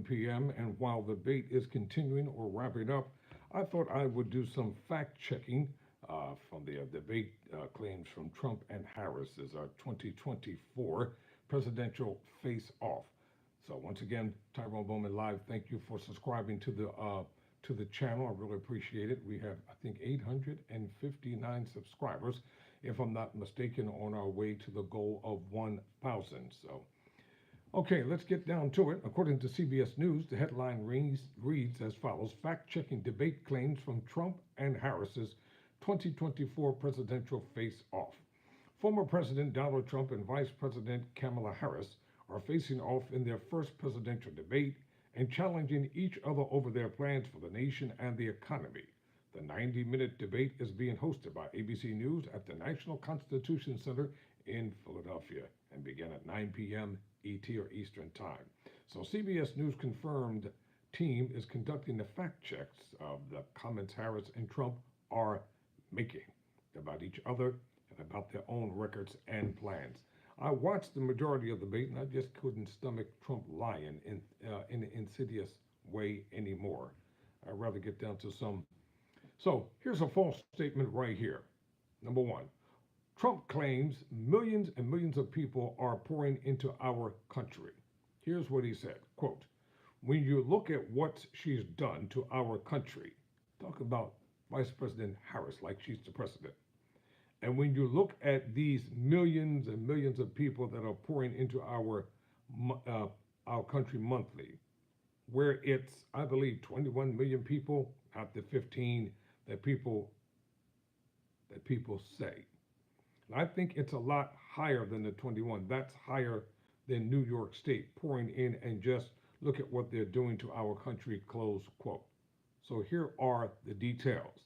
p.m. And while the debate is continuing or wrapping up, I thought I would do some fact checking from the debate claims from Trump and Harris's 2024 presidential face off. So once again, Tyrone Bowman Live. Thank you for subscribing to the channel. I really appreciate it. We have, I think, 859 subscribers, if I'm not mistaken, on our way to the goal of 1,000. So, okay, let's get down to it. According to CBS News, the headline reads as follows: fact-checking debate claims from Trump and Harris's 2024 presidential face-off. Former President Donald Trump and Vice President Kamala Harris are facing off in their first presidential debate and challenging each other over their plans for the nation and the economy. The 90-minute debate is being hosted by ABC News at the National Constitution Center in Philadelphia and began at 9 p.m. ET or Eastern Time. So CBS News confirmed team is conducting the fact checks of the comments Harris and Trump are making about each other and about their own records and plans. I watched the majority of the debate, and I just couldn't stomach Trump lying in an insidious way anymore. I'd rather get down to some. So here's a false statement right here. Number one, Trump claims millions and millions of people are pouring into our country. Here's what he said, quote, "When you look at what she's done to our country," talk about Vice President Harris like she's the president. "And when you look at these millions and millions of people that are pouring into our country monthly, where it's, I believe, 21 million people, not the 15 that people say. And I think it's a lot higher than the 21. That's higher than New York State pouring in, and just look at what they're doing to our country," close quote. So here are the details.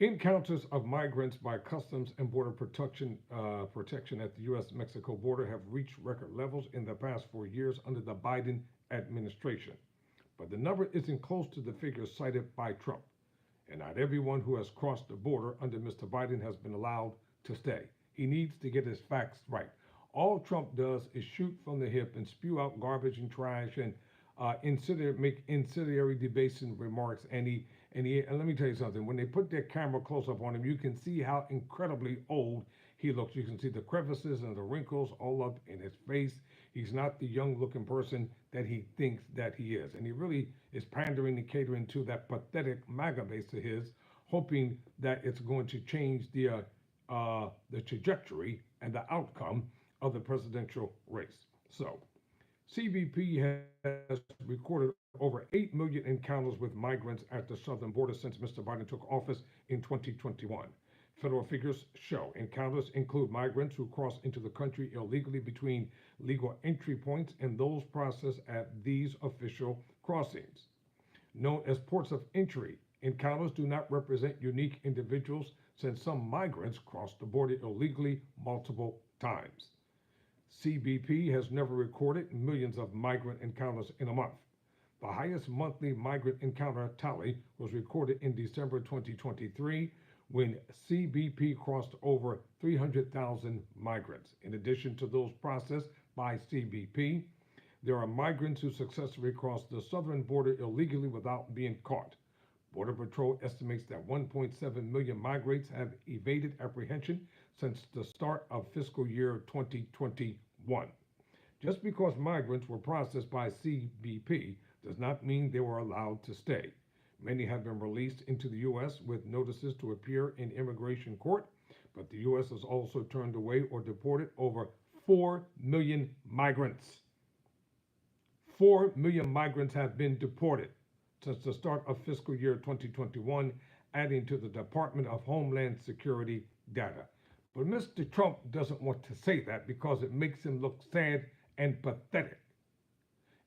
Encounters of migrants by Customs and Border Protection at the U.S.-Mexico border have reached record levels in the past 4 years under the Biden administration. But the number isn't close to the figures cited by Trump. And not everyone who has crossed the border under Mr. Biden has been allowed to stay. He needs to get his facts right. All Trump does is shoot from the hip and spew out garbage and trash and make incendiary, debasing remarks. And let me tell you something, when they put their camera close up on him, you can see how incredibly old he looks. You can see the crevices and the wrinkles all up in his face. He's not the young looking person that he thinks that he is. And he really is pandering and catering to that pathetic MAGA base of his, hoping that it's going to change the trajectory and the outcome of the presidential race. So CBP has recorded over 8 million encounters with migrants at the southern border since Mr. Biden took office in 2021. Federal figures show encounters include migrants who cross into the country illegally between legal entry points and those processed at these official crossings. Known as ports of entry, encounters do not represent unique individuals since some migrants cross the border illegally multiple times. CBP has never recorded millions of migrant encounters in a month. The highest monthly migrant encounter tally was recorded in December 2023 when CBP crossed over 300,000 migrants. In addition to those processed by CBP, there are migrants who successfully crossed the southern border illegally without being caught. Border Patrol estimates that 1.7 million migrants have evaded apprehension since the start of fiscal year 2021. Just because migrants were processed by CBP does not mean they were allowed to stay. Many have been released into the U.S. with notices to appear in immigration court, but the U.S. has also turned away or deported over 4 million migrants. 4 million migrants have been deported since the start of fiscal year 2021, adding to the Department of Homeland Security data. But Mr. Trump doesn't want to say that because it makes him look sad and pathetic.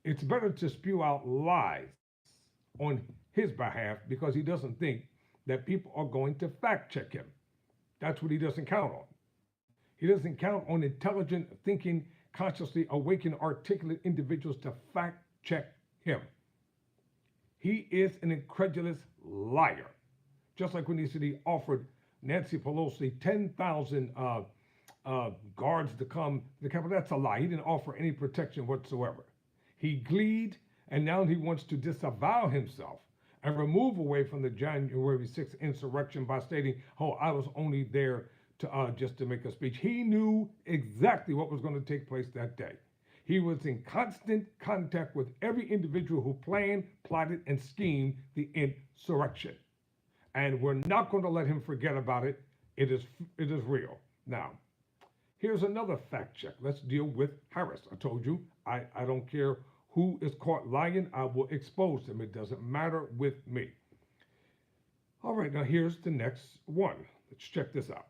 It's better to spew out lies on his behalf because he doesn't think that people are going to fact check him. That's what he doesn't count on. He doesn't count on intelligent, thinking, consciously awakened, articulate individuals to fact check him. He is an incredulous liar. Just like when he said he offered Nancy Pelosi 10,000 guards to come to the Capitol. That's a lie. He didn't offer any protection whatsoever. He gleed And now he wants to disavow himself and remove away from the January 6th insurrection by stating, oh, I was only there to just to make a speech. He knew exactly what was going to take place that day. He was in constant contact with every individual who planned, plotted, and schemed the insurrection. And we're not going to let him forget about it. It is real. Now, here's another fact check. Let's deal with Harris. I told you, I don't care who is caught lying. I will expose them. It doesn't matter with me. All right, now here's the next one. Let's check this out.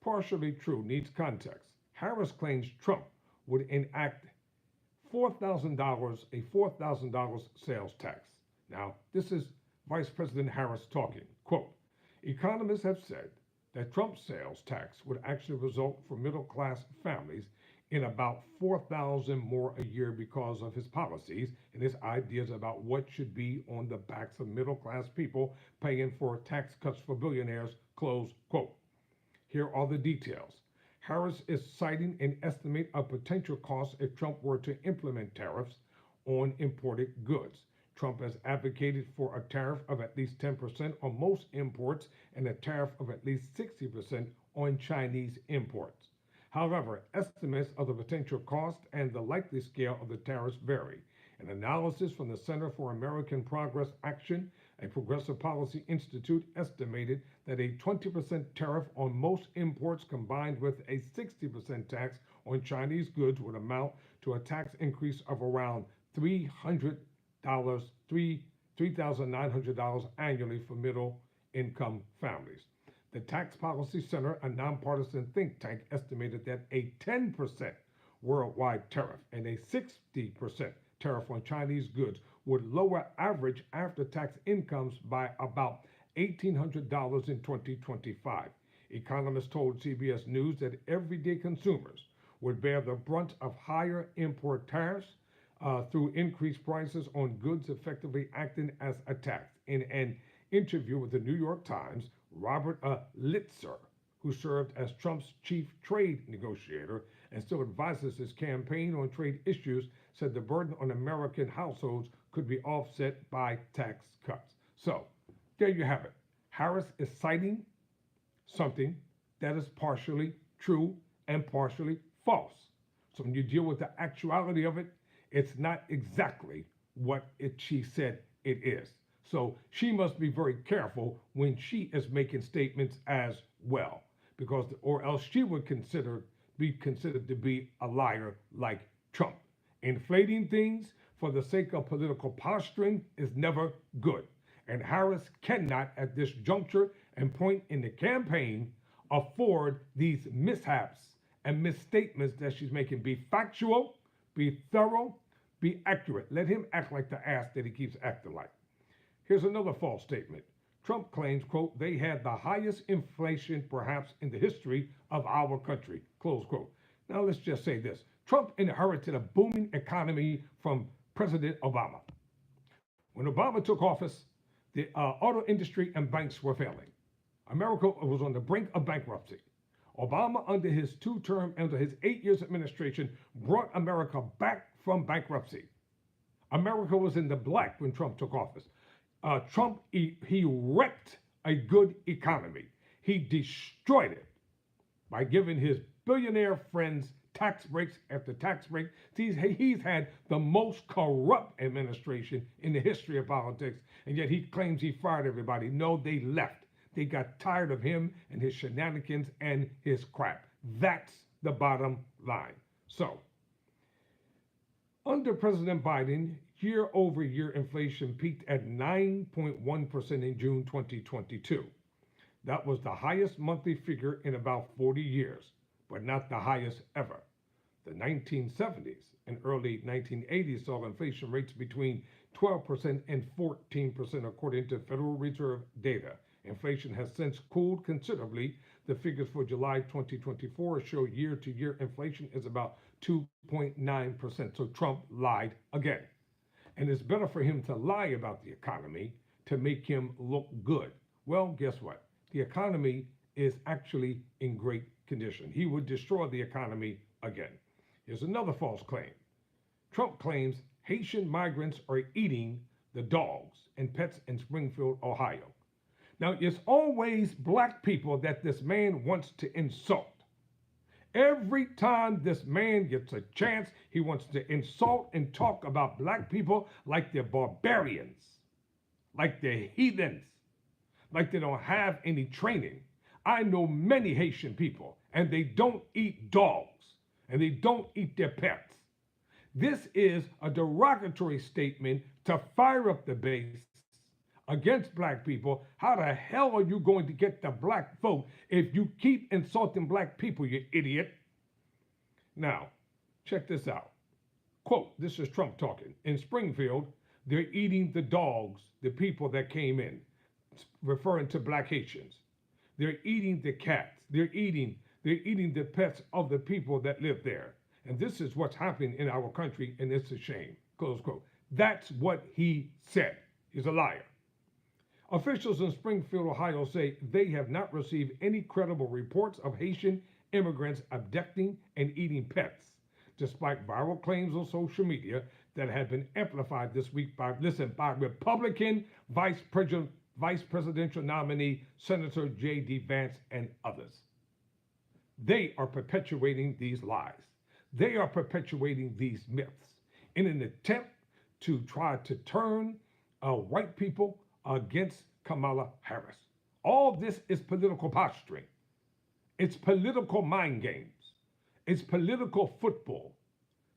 Partially true, needs context. Harris claims Trump would enact $4,000, a $4,000 sales tax. Now, this is Vice President Harris talking. Quote, economists have said that Trump's sales tax would actually result for middle-class families in about $4,000 more a year because of his policies and his ideas about what should be on the backs of middle-class people paying for tax cuts for billionaires, close quote. Here are the details. Harris is citing an estimate of potential costs if Trump were to implement tariffs on imported goods. Trump has advocated for a tariff of at least 10% on most imports and a tariff of at least 60% on Chinese imports. However, estimates of the potential cost and the likely scale of the tariffs vary. An analysis from the Center for American Progress Action, a Progressive Policy Institute, estimated that a 20% tariff on most imports combined with a 60% tax on Chinese goods would amount to a tax increase of around $3,900 annually for middle income families. The Tax Policy Center, a nonpartisan think tank, estimated that a 10% worldwide tariff and a 60% tariff on Chinese goods would lower average after-tax incomes by about $1,800 in 2025. Economists told CBS News that everyday consumers would bear the brunt of higher import tariffs through increased prices on goods effectively acting as a tax. In an interview with the New York Times, Robert Litzer, who served as Trump's chief trade negotiator and still advises his campaign on trade issues, said the burden on American households could be offset by tax cuts. So, there you have it. Harris is citing something that is partially true and partially false. So when you deal with the actuality of it, it's not exactly what she said it is. So she must be very careful when she is making statements as well, because or else she would be considered to be a liar like Trump. Inflating things for the sake of political posturing is never good. And Harris cannot, at this juncture and point in the campaign, afford these mishaps and misstatements that she's making. Be factual, be thorough, be accurate. Let him act like the ass that he keeps acting like. Here's another false statement. Trump claims, quote, they had the highest inflation perhaps in the history of our country, close quote. Now let's just say this. Trump inherited a booming economy from President Obama. When Obama took office, the auto industry and banks were failing. America was on the brink of bankruptcy. Obama, under his 8 years administration, brought America back from bankruptcy. America was in the black when Trump took office. Trump, he wrecked a good economy. He destroyed it by giving his billionaire friends tax breaks after tax break. He's had the most corrupt administration in the history of politics, and yet he claims he fired everybody. No, they left. They got tired of him and his shenanigans and his crap. That's the bottom line. So, under President Biden, year-over-year inflation peaked at 9.1% in June 2022. That was the highest monthly figure in about 40 years, but not the highest ever. The 1970s and early 1980s saw inflation rates between 12% and 14%, according to Federal Reserve data. Inflation has since cooled considerably. The figures for July 2024 show year-to-year inflation is about 2.9%. So Trump lied again. And it's better for him to lie about the economy to make him look good. Well, guess what? The economy is actually in great condition. He would destroy the economy again. Here's another false claim. Trump claims Haitian migrants are eating the dogs and pets in Springfield, Ohio. Now, it's always black people that this man wants to insult. Every time this man gets a chance, he wants to insult and talk about black people like they're barbarians, like they're heathens, like they don't have any training. I know many Haitian people, and they don't eat dogs, and they don't eat their pets. This is a derogatory statement to fire up the base against black people. How the hell are you going to get the black vote if you keep insulting black people, you idiot? Now, check this out. Quote, this is Trump talking. In Springfield, they're eating the dogs, the people that came in, referring to black Haitians. They're eating the cats. They're eating the pets of the people that live there. And this is what's happening in our country, and it's a shame. Close quote. That's what he said. He's a liar. Officials in Springfield, Ohio say they have not received any credible reports of Haitian immigrants abducting and eating pets, despite viral claims on social media that have been amplified this week by Republican Vice Presidential nominee Senator J.D. Vance and others. They are perpetuating these lies. They are perpetuating these myths in an attempt to try to turn white people against Kamala Harris. All this is political posturing. It's political mind games. It's political football.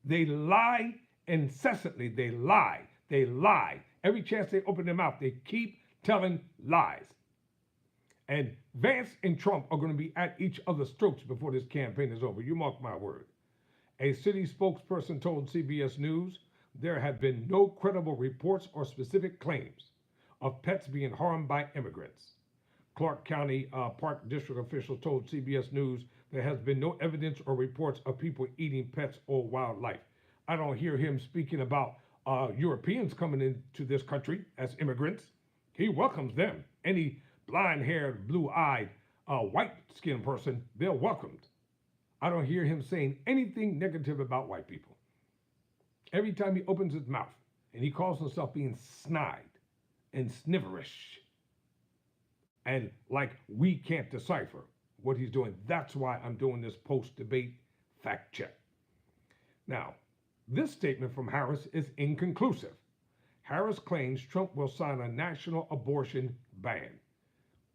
They lie incessantly. They lie. They lie. Every chance they open their mouth, they keep telling lies. And Vance and Trump are going to be at each other's throats before this campaign is over. You mark my word. A city spokesperson told CBS News there have been no credible reports or specific claims of pets being harmed by immigrants. Clark County Park District officials told CBS News there has been no evidence or reports of people eating pets or wildlife. I don't hear him speaking about Europeans coming into this country as immigrants. He welcomes them. Any blind-haired, blue-eyed, white-skinned person, they're welcomed. I don't hear him saying anything negative about white people. Every time he opens his mouth, and he calls himself being snide and sniverish, and like we can't decipher what he's doing. That's why I'm doing this post-debate fact check. Now, this statement from Harris is inconclusive. Harris claims Trump will sign a national abortion ban.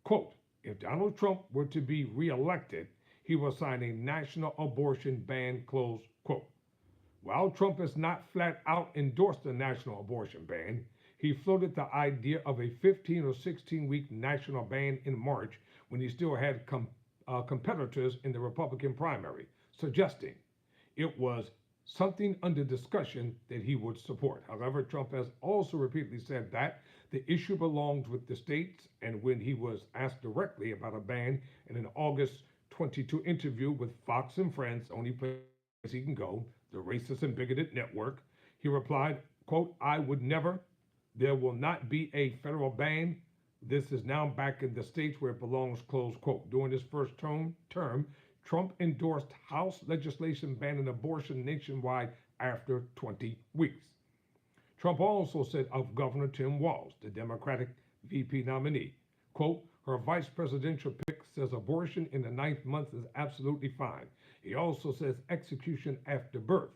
Quote, if Donald Trump were to be reelected, he will sign a national abortion ban, close quote. While Trump has not flat out endorsed a national abortion ban, he floated the idea of a 15 or 16-week national ban in March when he still had competitors in the Republican primary, suggesting it was something under discussion that he would support. However, Trump has also repeatedly said that the issue belongs with the states, and when he was asked directly about a ban in an August 22 interview with Fox and Friends, only place he can go, the racist and bigoted network, he replied, quote, I would never, there will not be a federal ban. This is now back in the states where it belongs, close quote. During his first term, Trump endorsed House legislation banning abortion nationwide after 20 weeks. Trump also said of Governor Tim Walz, the Democratic VP nominee, quote, her vice presidential pick says abortion in the 9th month is absolutely fine. He also says execution after birth.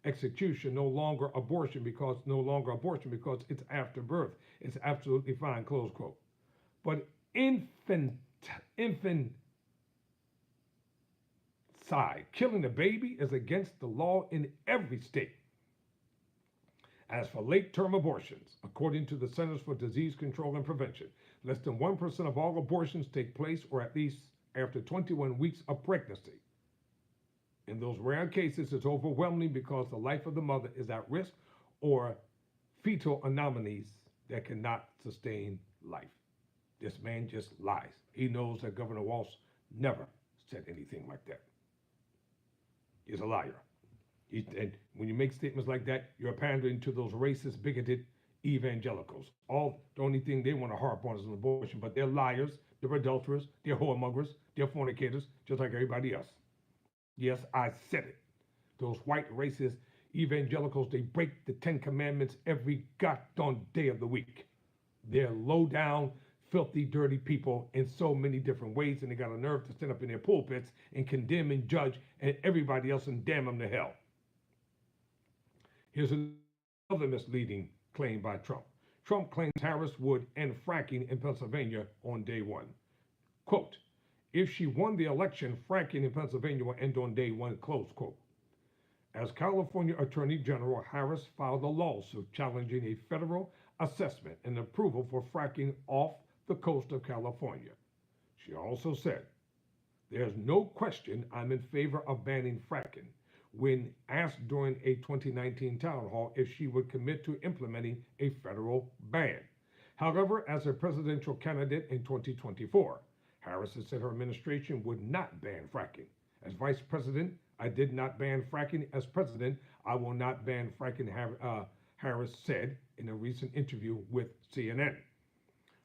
Execution, no longer abortion because it's after birth. It's absolutely fine, close quote. But infanticide, killing a baby is against the law in every state. As for late-term abortions, according to the Centers for Disease Control and Prevention, less than 1% of all abortions take place or at least after 21 weeks of pregnancy. In those rare cases, it's overwhelming because the life of the mother is at risk or fetal anomalies that cannot sustain life. This man just lies. He knows that Governor Walz never said anything like that. He's a liar. And when you make statements like that, you're pandering to those racist, bigoted evangelicals. The only thing they want to harp on is an abortion, but they're liars, they're adulterers, they're whoremongers, they're fornicators, just like everybody else. Yes, I said it. Those white racist Evangelicals, they break the Ten Commandments every goddamn day of the week. They're low down, filthy, dirty people in so many different ways, and they got a nerve to stand up in their pulpits and condemn and judge and everybody else and damn them to hell. Here's another misleading claim by Trump. Trump claims Harris would end fracking in Pennsylvania on day one. Quote, if she won the election, fracking in Pennsylvania will end on day one, close quote. As California Attorney General, Harris filed a lawsuit challenging a federal assessment and approval for fracking off the coast of California. She also said, there's no question I'm in favor of banning fracking, when asked during a 2019 town hall if she would commit to implementing a federal ban. However, as a presidential candidate in 2024, Harris has said her administration would not ban fracking. As vice president, I did not ban fracking. As president, I will not ban fracking, Harris said in a recent interview with CNN.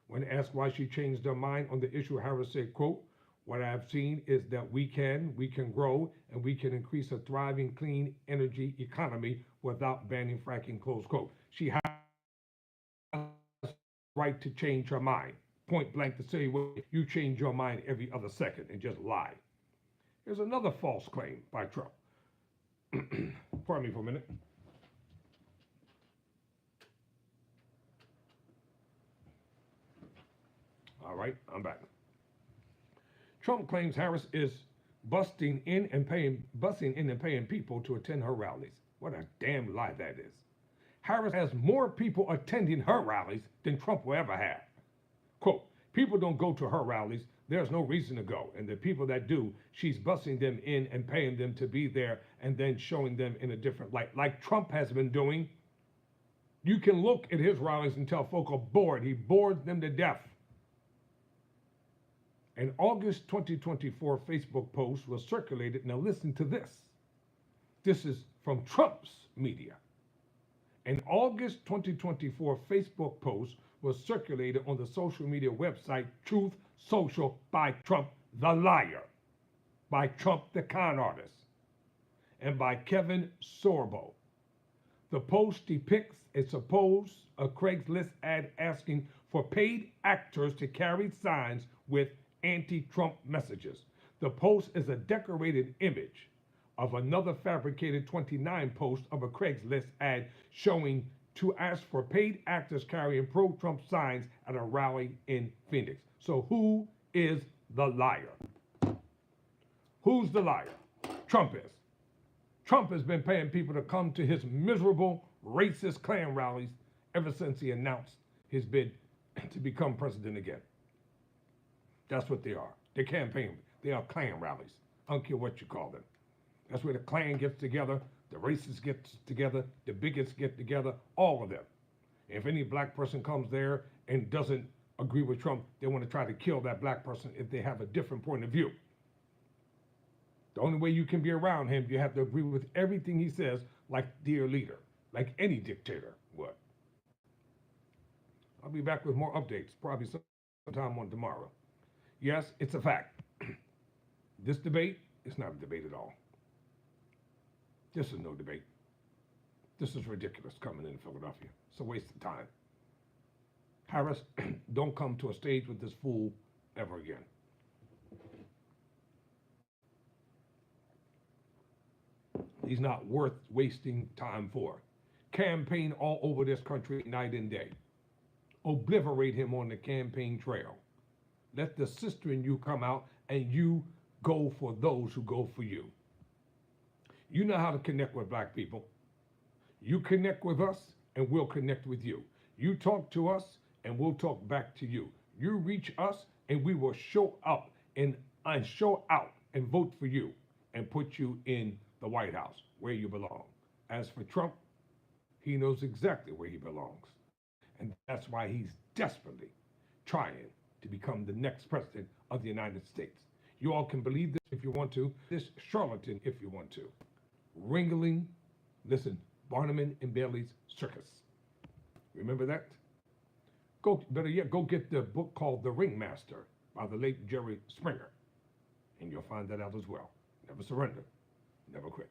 When asked why she changed her mind on the issue, Harris said, quote, what I've seen is that we can grow, and we can increase a thriving clean energy economy without banning fracking, close quote. She has the right to change her mind. Point blank to say, well, you change your mind every other second and just lie. Here's another false claim by Trump. Pardon me for a minute. All right, I'm back. Trump claims Harris is busing in and paying people to attend her rallies. What a damn lie that is. Harris has more people attending her rallies than Trump will ever have. Quote, people don't go to her rallies. There's no reason to go. And the people that do, she's busing them in and paying them to be there and then showing them in a different light, like Trump has been doing. You can look at his rallies and tell folk are bored. He bores them to death. An August 2024 Facebook post was circulated. Now listen to this. This is from Trump's media. An August 2024 Facebook post was circulated on the social media website Truth Social by Trump the Liar, by Trump the Con Artist, and by Kevin Sorbo. The post depicts a Craigslist ad asking for paid actors to carry signs with anti-Trump messages. The post is a decorated image of another fabricated 29 post of a Craigslist ad showing to ask for paid actors carrying pro-Trump signs at a rally in Phoenix. So who is the liar? Who's the liar? Trump is. Trump has been paying people to come to his miserable racist Klan rallies ever since he announced his bid to become president again. That's what they are. They're campaign. They are Klan rallies. I don't care what you call them. That's where the Klan gets together, the racists get together, the bigots get together, all of them. If any black person comes there and doesn't agree with Trump, they want to try to kill that black person if they have a different point of view. The only way you can be around him, you have to agree with everything he says, like dear leader, like any dictator would. I'll be back with more updates, probably sometime on tomorrow. Yes, it's a fact. This debate is not a debate at all. This is no debate. This is ridiculous coming in Philadelphia. It's a waste of time. Harris, don't come to a stage with this fool ever again. He's not worth wasting time for. Campaign all over this country night and day. Obliterate him on the campaign trail. Let the sister in you come out and you go for those who go for you. You know how to connect with black people. You connect with us and we'll connect with you. You talk to us and we'll talk back to you. You reach us and we will show up and show out and vote for you and put you in the White House where you belong. As for Trump, he knows exactly where he belongs. And that's why he's desperately trying to become the next president of the United States. You all can believe this if you want to, this charlatan if you want to. Ringling, listen, Barnum and Bailey's Circus. Remember that? Better yet, go get the book called The Ringmaster by the late Jerry Springer, and you'll find that out as well. Never surrender, never quit.